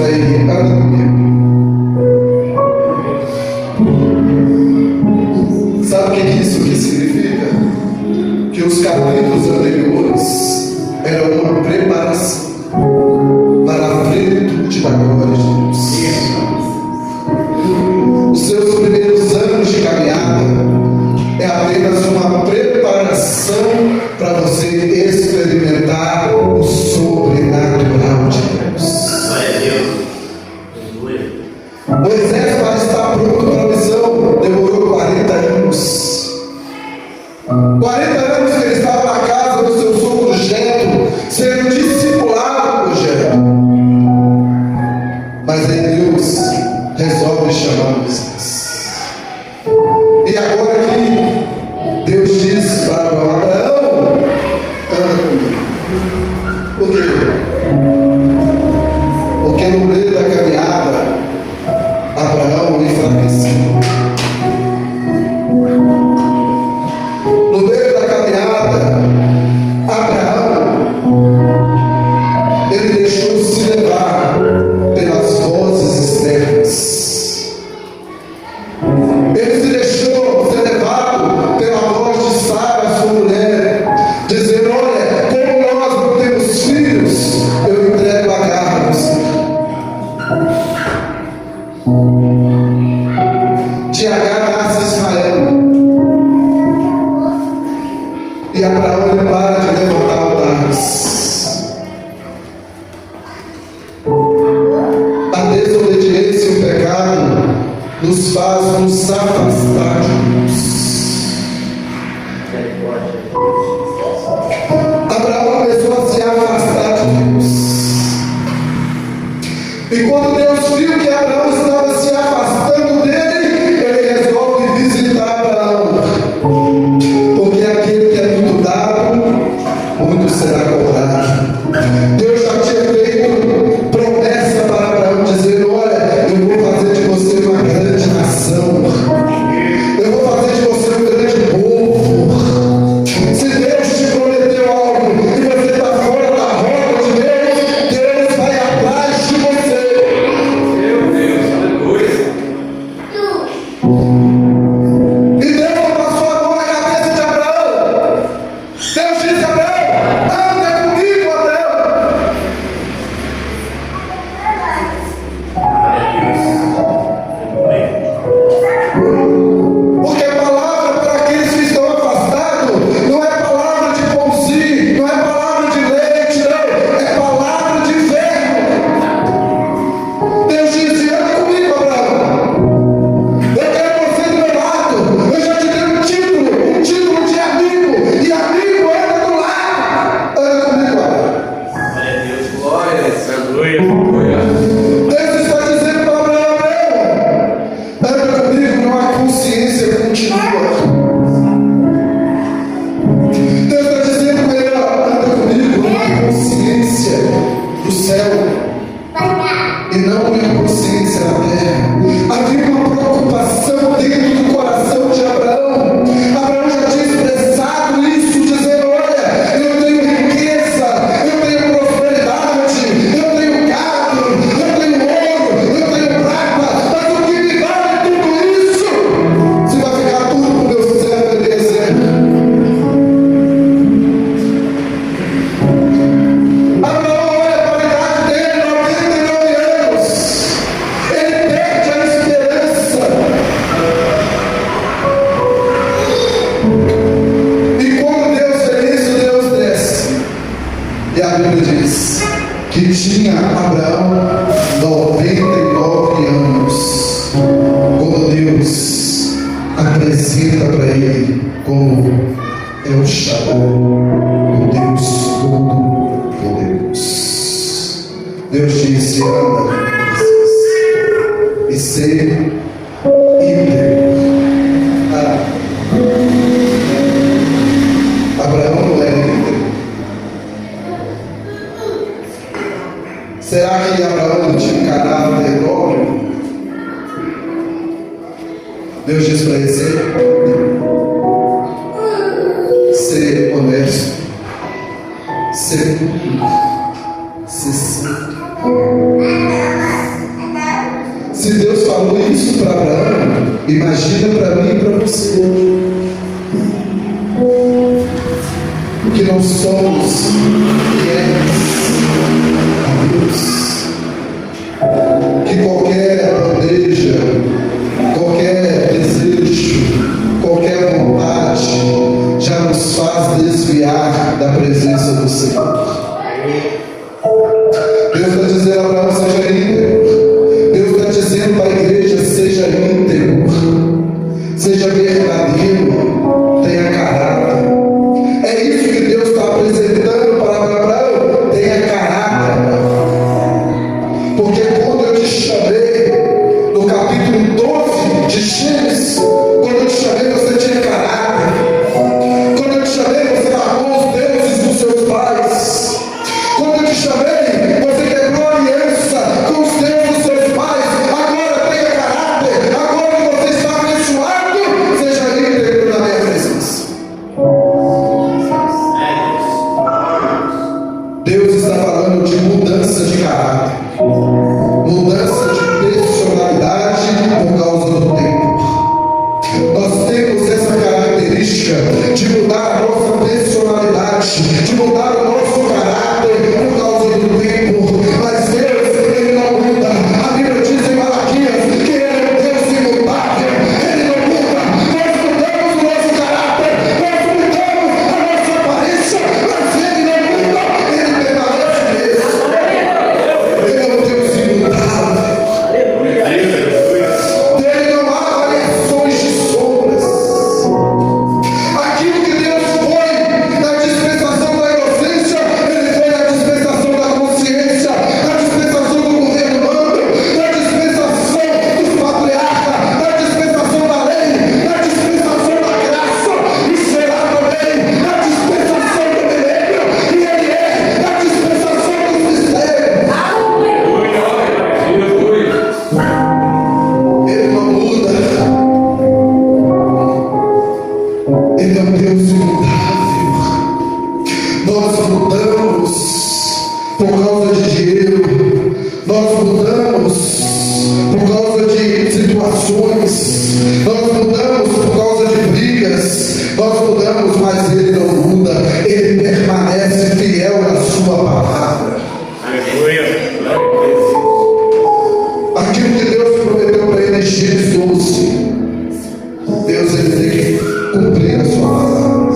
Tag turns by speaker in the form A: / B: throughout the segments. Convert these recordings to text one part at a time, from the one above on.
A: para ele: anda comigo. Sabe o que isso aqui significa? Que os capítulos anteriores eram uma preparação para a plenitude da glória de Deus. Os seus primeiros anos de caminhada é apenas uma preparação para você experimentar o sobrenatural de Deus. Moisés, para estar pronto para a missão, demorou 40 anos. 40 anos que ele estava na casa do seu sogro Jetro, sendo discipulado por Jetro. Mas aí Deus resolve chamar Moisés. E agora que Deus diz para Abraão: anda comigo. Por quê? Porque no meio da caminhada Abraão enfraqueceu. No meio da caminhada, Abraão, ele deixou-se levar pelas vozes externas. Ele se deixou ser levado pela voz de Sara, sua mulher, dizendo: olha, como nós não temos filhos, eu entrego Agar a você. De Agar nasce Ismael. E Abraão, ele para de levantar altares. A desobediência e o pecado nos faz nos afastar de Deus. Abraão começou a se afastar de Deus. E quando Deus viu que Abraão estava se afastando dele, ele resolve visitar Abraão. Porque aquele que é muito dado, muito será cobrado. Deus já tinha feito promessa para Abraão, dizendo: olha, eu vou fazer de você uma grande nação. Eu vou fazer de você um grande povo. Se Deus te prometeu algo e você está fora da rota de Deus, Deus vai atrás de você. Meu Deus, aleluia. E Deus passou a mão na cabeça de Abraão. Deus disse a Abraão: anda comigo, Abraão. Porque a palavra para aqueles que estão afastados não é palavra de pãozinho, não é palavra de leite, não, é palavra de verbo. Deus disse: anda comigo, Abraão. Eu quero você do meu lado. Eu já te dei um título de amigo, e amigo anda do lado. Anda comigo, Abraão.
B: Glória a Deus, glória, aleluia.
A: Deus está dizendo para Abraão: anda comigo, não há consciência continua. Deus está dizendo para ele: anda comigo, não há consciência do céu e não há consciência da terra. Havia uma preocupação dentro do coração de Abraão. Abraão já tinha expressado isso, dizendo: olha, eu tenho riqueza, eu tenho prosperidade, eu tenho gado, eu tenho ouro, eu tenho prata, mas o que me vale tudo isso? Se vai ficar tudo para o meu servo Eliezer. Abraão olha para a idade dele, 99 anos. Ele perde a esperança. E quando Deus vê isso, Deus desce. E a Bíblia diz que tinha Abraão 99 anos quando Deus apresenta para ele como El Shaddai, o Deus Todo-Poderoso. Deus disse: anda e ser íntegro. Abraão não era íntegro. Será que Abraão não tinha um caráter próprio? Deus diz para ele: ser honesto, ser puro, ser santo. isso para Abraão, imagina para mim e para você. Que nós somos fiéis a Deus. Que qualquer bandeja, qualquer desejo, qualquer vontade já nos faz desviar da presença do Senhor. Deus está dizendo a Abraão, seja íntegro. Deus está dizendo para a igreja, seja íntegro, seja verdadeiro, tenha caráter. É isso que Deus está apresentando para Abraão, tenha caráter. Porque quando eu te chamei, no capítulo 12 de Gênesis, quando eu te chamei, você tinha caráter. Quando eu te chamei, você largou os deuses dos seus pais. Quando eu te chamei, você quebrou a aliança com os deuses dos seus pais. Agora tenha caráter. Agora que você está abençoado, seja íntegro na minha presença. Deus está falando de mudança de caráter, mudança de personalidade por causa do tempo. Nós temos essa característica de mudar a nossa personalidade, de mudar o nosso caráter por causa do tempo. Mas Deus, Ele não muda. A Bíblia diz em Malaquias que Ele é um Deus imutável. Ele não muda. Nós mudamos o nosso caráter, nós mudamos a nossa aparência, mas Ele não muda. Ele permanece mesmo. Ele é um Deus imutável. Dele não há variações de sombras. Aquilo que Deus foi na dispensação da inocência, Ele foi na dispensação da consciência, na dispensação do governo humano, na dispensação dos patriarcas, na dispensação da lei, na dispensação da graça, e será também na dispensação do milênio, e Ele é na dispensação dos mistérios. Ele não muda. Ele é um Deus imutável. Nós mudamos por causa de dinheiro. Nós mudamos por causa de situações. Nós mudamos por causa de brigas. Nós mudamos, mas Ele não muda. Ele permanece fiel à sua palavra. Aquilo que Deus prometeu para ele em Gênesis 12, Deus ele tem que cumprir a sua palavra.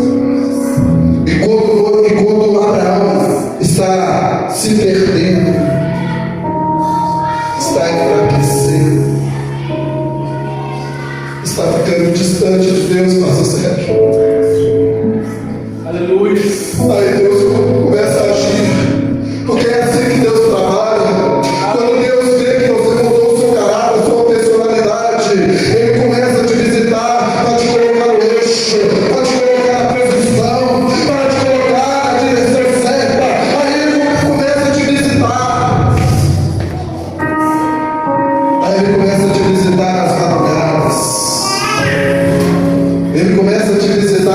A: E quando Abraão está se perdendo, está enfraquecendo, está ficando distante de Deus, nossa sério.
B: Aleluia.
A: Aí Deus começa a agir, porque é assim que Deus trabalha. Quando Deus vê que você mudou o seu caráter, a sua personalidade, Ele começa a te visitar para te colocar no eixo, para te colocar na posição, para te colocar na direção certa. Aí Ele começa a te visitar. Aí Ele começa a te visitar nas madrugadas. Ele começa a te visitar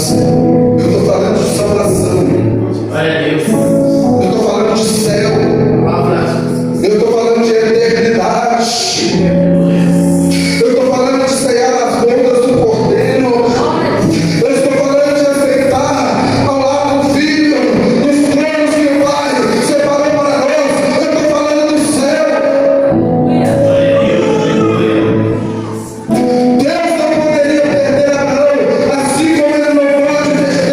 A: céu. Eu estou falando de salvação.
B: Glória a Deus.
A: Eu estou falando de céu. Eu estou falando de eternidade. Eu estou falando de ceiar as bodas do Cordeiro. Eu estou falando de aceitar ao lado do Filho, nos planos que o Pai separou para nós. Eu estou falando do céu. Deus não poderia perder a mão, assim como Ele não pode perder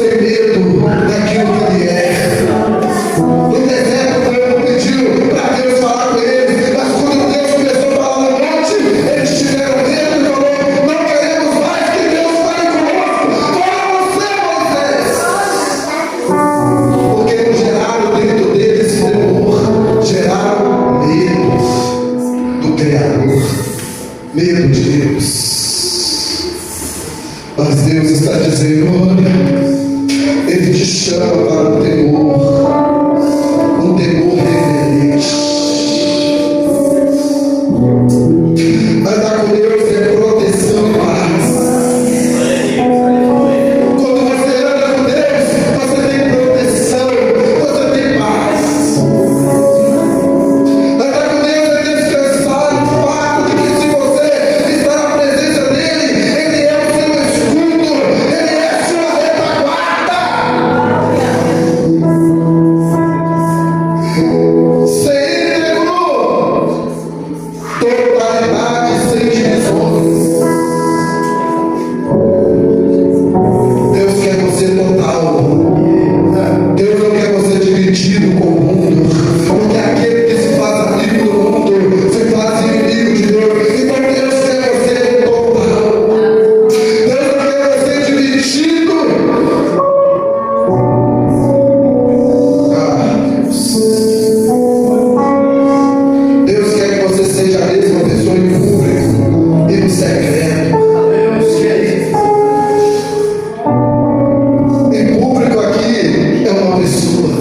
A: sem medo daquilo que ele é. No deserto, o povo pediu para Deus falar com eles, mas quando Deus começou a falar no monte, eles tiveram medo e falou: não queremos mais que Deus fale conosco, fala você, Moisés. Porque não geraram dentro deles temor, geraram medo do Criador, medo de Deus. Mas Deus está dizendo: olha, Ele te chama para o temor reverente. Andar com Deus é proteção e paz. Quando você anda com Deus, você tem proteção, você tem paz. Andar com Deus é descansar no fato de que se você está na presença dEle, Ele é o seu escudo, Ele é a sua retaguarda. Sem íntegro, totalidade sem divisões. Deus quer você total. Deus não quer você dividido com o mundo. Porque aquele que se faz amigo do mundo se faz inimigo de Deus. Então Deus quer você total. Deus não quer você dividido. Deus quer que você seja a mesma pessoa em público e no secreto. Em público aqui é uma pessoa.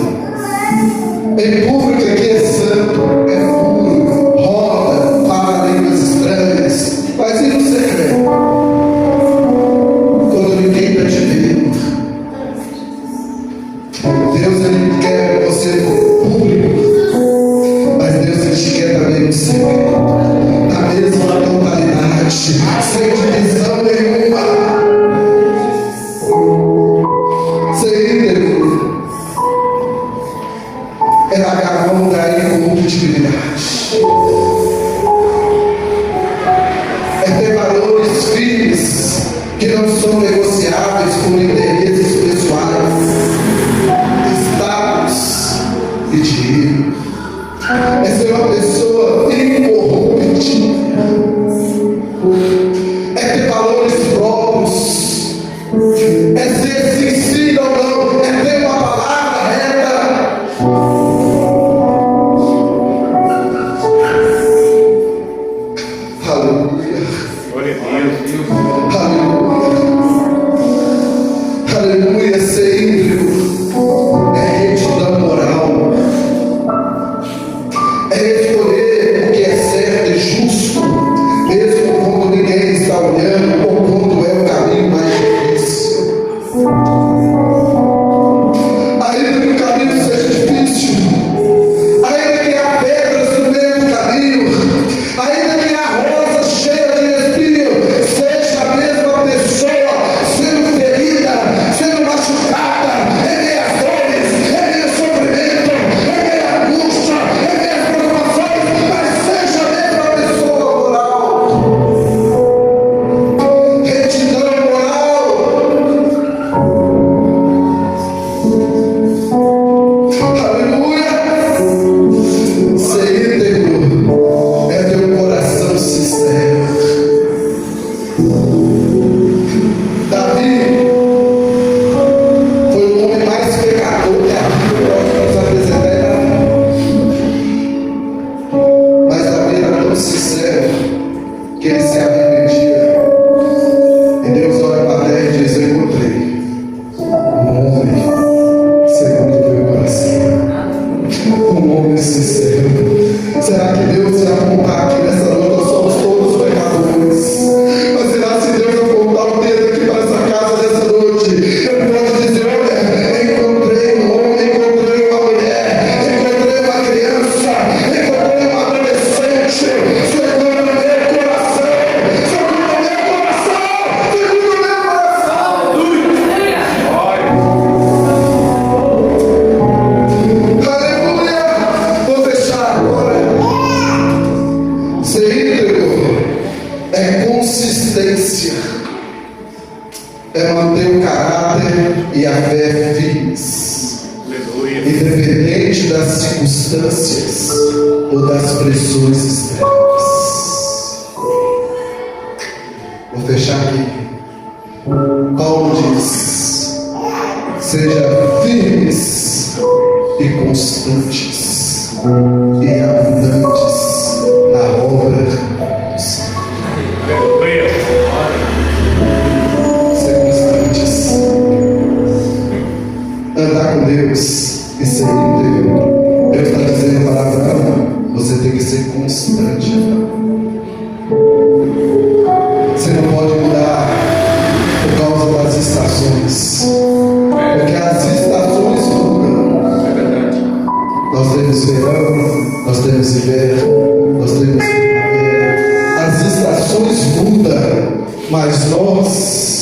A: Em público aqui é santo, é puro, roda, fala línguas estranhas. Mas e no secreto? Quando ninguém está te vendo. Deus ele quer você no público, mas Deus ele te quer também no secreto, na mesma totalidade, sem divisão nenhuma, sem íntegro. É largar a mão da incompatibilidade, é ter valores firmes que não são negociáveis por interesses pessoais, status, fé firmes,
B: Aleluia.
A: independente das circunstâncias ou das pressões externas. Vou fechar aqui. Paulo diz: seja firmes e constantes e abundantes na obra do Senhor.
B: Aleluia.
A: Ser constantes. Andar com Deus e ser íntegro. Deus está dizendo para Abraão: você tem que ser constante. Você não pode mudar por causa das estações, porque as estações mudam.
B: É verdade.
A: Nós temos verão, nós temos inverno, nós temos primavera. As estações mudam, mas nós